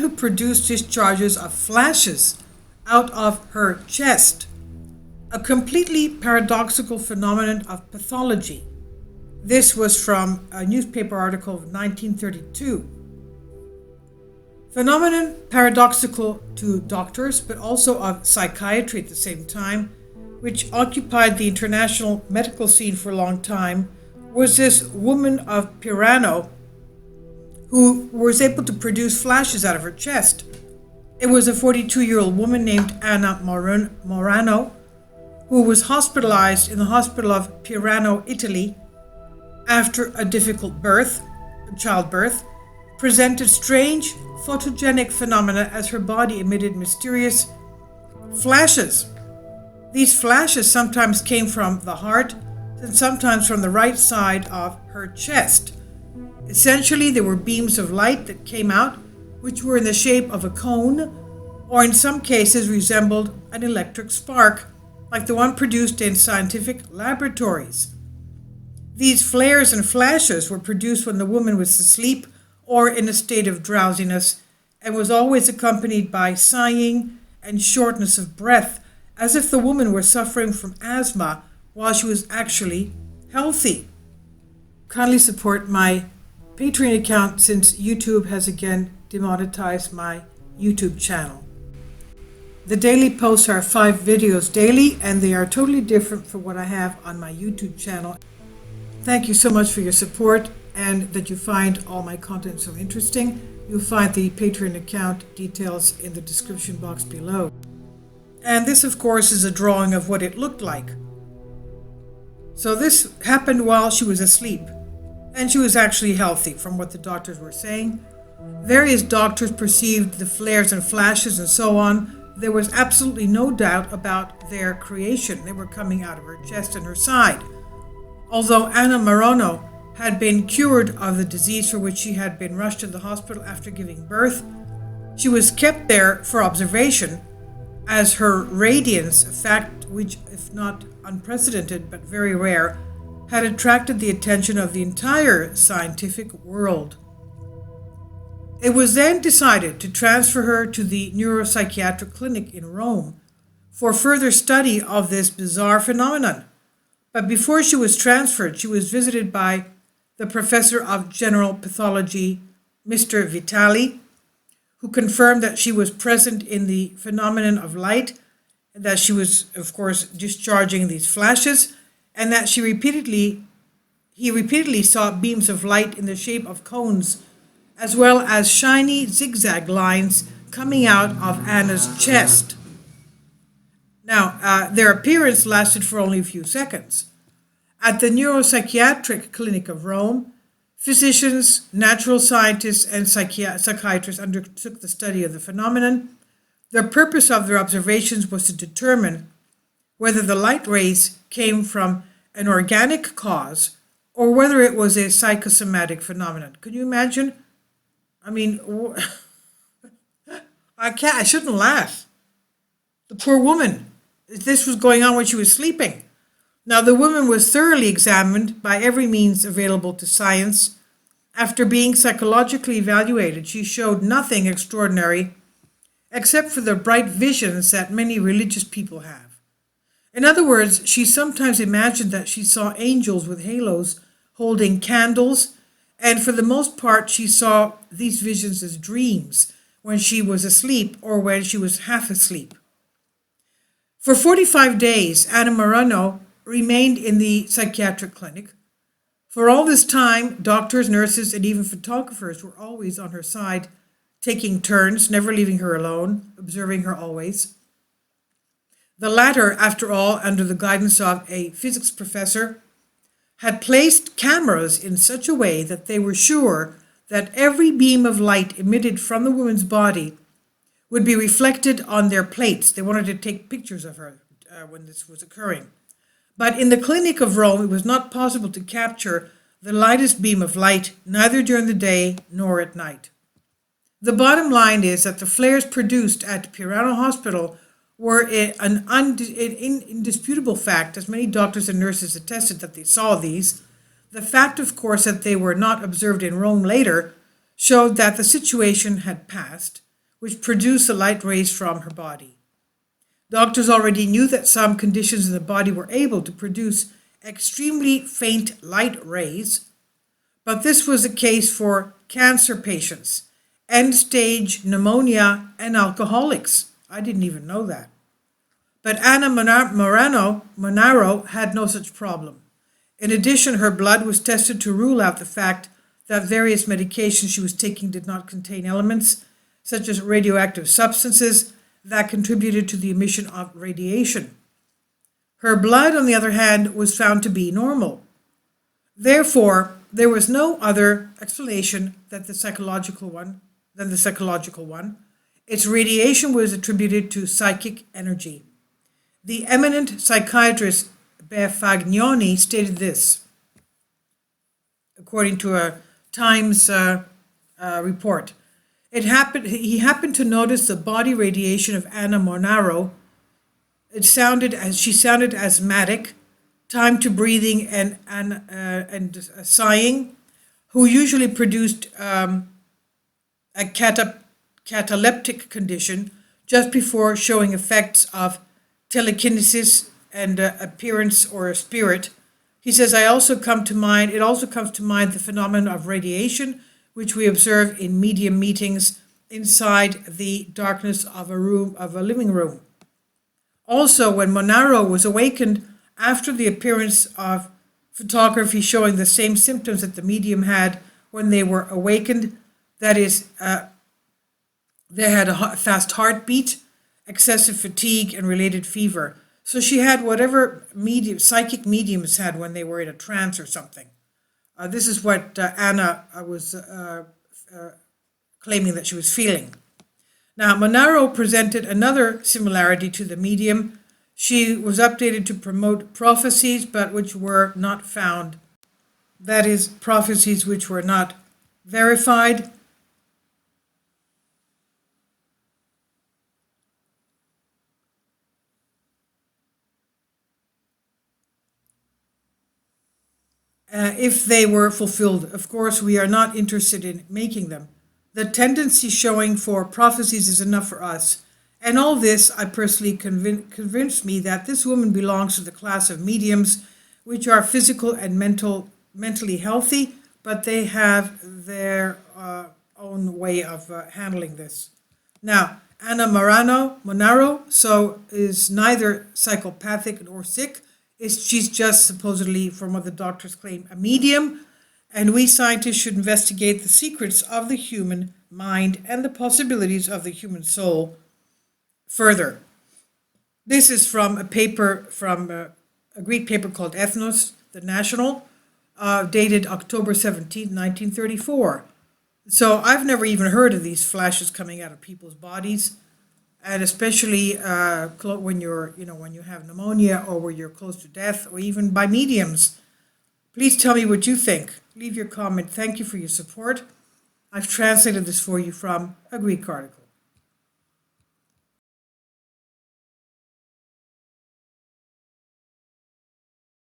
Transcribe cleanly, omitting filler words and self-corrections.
who produced discharges of flashes out of her chest, a completely paradoxical phenomenon of pathology. This was from a newspaper article of 1932. Phenomenon paradoxical to doctors, but also of psychiatry at the same time, which occupied the international medical scene for a long time, was this woman of Pirano who was able to produce flashes out of her chest. It was a 42-year-old woman named Anna Morano, who was hospitalized in the hospital of Pirano, Italy, after a difficult childbirth, presented strange photogenic phenomena as her body emitted mysterious flashes. These flashes sometimes came from the heart and sometimes from the right side of her chest. Essentially, there were beams of light that came out, which were in the shape of a cone, or in some cases resembled an electric spark, like the one produced in scientific laboratories. These flares and flashes were produced when the woman was asleep or in a state of drowsiness, and was always accompanied by sighing and shortness of breath, as if the woman were suffering from asthma while she was actually healthy. Kindly support my Patreon account since YouTube has again demonetized my YouTube channel. The daily posts are 5 videos daily, and they are totally different from what I have on my YouTube channel. Thank you so much for your support and that you find all my content so interesting. You'll find the Patreon account details in the description box below. And this, of course, is a drawing of what it looked like. So this happened while she was asleep, and she was actually healthy from what the doctors were saying. Various doctors perceived the flares and flashes and so on. There was absolutely no doubt about their creation. They were coming out of her chest and her side. Although Anna Morano had been cured of the disease for which she had been rushed to the hospital after giving birth, she was kept there for observation, as her radiance, a fact which, if not unprecedented but very rare, had attracted the attention of the entire scientific world. It was then decided to transfer her to the neuropsychiatric clinic in Rome for further study of this bizarre phenomenon. But before she was transferred, she was visited by the professor of general pathology, Mr. Vitali, who confirmed that she was present in the phenomenon of light, and that she was, of course, discharging these flashes, and that he repeatedly saw beams of light in the shape of cones, as well as shiny zigzag lines coming out of Anna's chest. Now, their appearance lasted for only a few seconds. At the neuropsychiatric clinic of Rome, physicians, natural scientists, and psychiatrists undertook the study of the phenomenon. The purpose of their observations was to determine whether the light rays came from an organic cause or whether it was a psychosomatic phenomenon. Can you imagine? I mean, I shouldn't laugh. The poor woman. This was going on when she was sleeping. Now, the woman was thoroughly examined by every means available to science. After being psychologically evaluated, she showed nothing extraordinary except for the bright visions that many religious people have. In other words, she sometimes imagined that she saw angels with halos holding candles, and for the most part, she saw these visions as dreams when she was asleep or when she was half asleep. For 45 days, Anna Morano remained in the psychiatric clinic. For all this time, doctors, nurses, and even photographers were always on her side, taking turns, never leaving her alone, observing her always. The latter, after all, under the guidance of a physics professor, had placed cameras in such a way that they were sure that every beam of light emitted from the woman's body would be reflected on their plates. They wanted to take pictures of her when this was occurring. But in the clinic of Rome, it was not possible to capture the lightest beam of light, neither during the day nor at night. The bottom line is that the flares produced at Pirano Hospital were an indisputable fact, as many doctors and nurses attested that they saw these. The fact, of course, that they were not observed in Rome later showed that the situation had passed, which produce the light rays from her body. Doctors already knew that some conditions in the body were able to produce extremely faint light rays, but this was the case for cancer patients, end-stage pneumonia, and alcoholics. I didn't even know that. But Anna Monaro had no such problem. In addition, her blood was tested to rule out the fact that various medications she was taking did not contain elements, such as radioactive substances, that contributed to the emission of radiation. Her blood, on the other hand, was found to be normal. Therefore, there was no other explanation than the psychological one. Its radiation was attributed to psychic energy. The eminent psychiatrist Befagnoni stated this, according to a Times report. He happened to notice the body radiation of Anna Monaro. She sounded asthmatic, time to breathing and sighing, who usually produced a cataleptic condition just before showing effects of telekinesis and appearance or a spirit. He says, it also comes to mind the phenomenon of radiation, which we observe in medium meetings inside the darkness of a living room. Also, when Monaro was awakened after the appearance of photography showing the same symptoms that the medium had when they were awakened, that is, they had a fast heartbeat, excessive fatigue, and related fever. So she had whatever psychic mediums had when they were in a trance or something. This is what Anna was claiming that she was feeling. Now, Monaro presented another similarity to the medium. She was updated to promote prophecies, but which were not found. That is, prophecies which were not verified. If they were fulfilled. Of course, we are not interested in making them. The tendency showing for prophecies is enough for us. And all this, I personally convinced me that this woman belongs to the class of mediums which are physical and mentally healthy, but they have their own way of handling this. Now, Anna Monaro, so is neither psychopathic nor sick. She's just supposedly, from what the doctors claim, a medium, and we scientists should investigate the secrets of the human mind and the possibilities of the human soul further. This is from a paper, from a Greek paper called Ethnos, the National, dated October 17, 1934. So I've never even heard of these flashes coming out of people's bodies. And especially when you have pneumonia or where you're close to death, or even by mediums. Please tell me what you think. Leave your comment. Thank you for your support. I've translated this for you from a Greek article.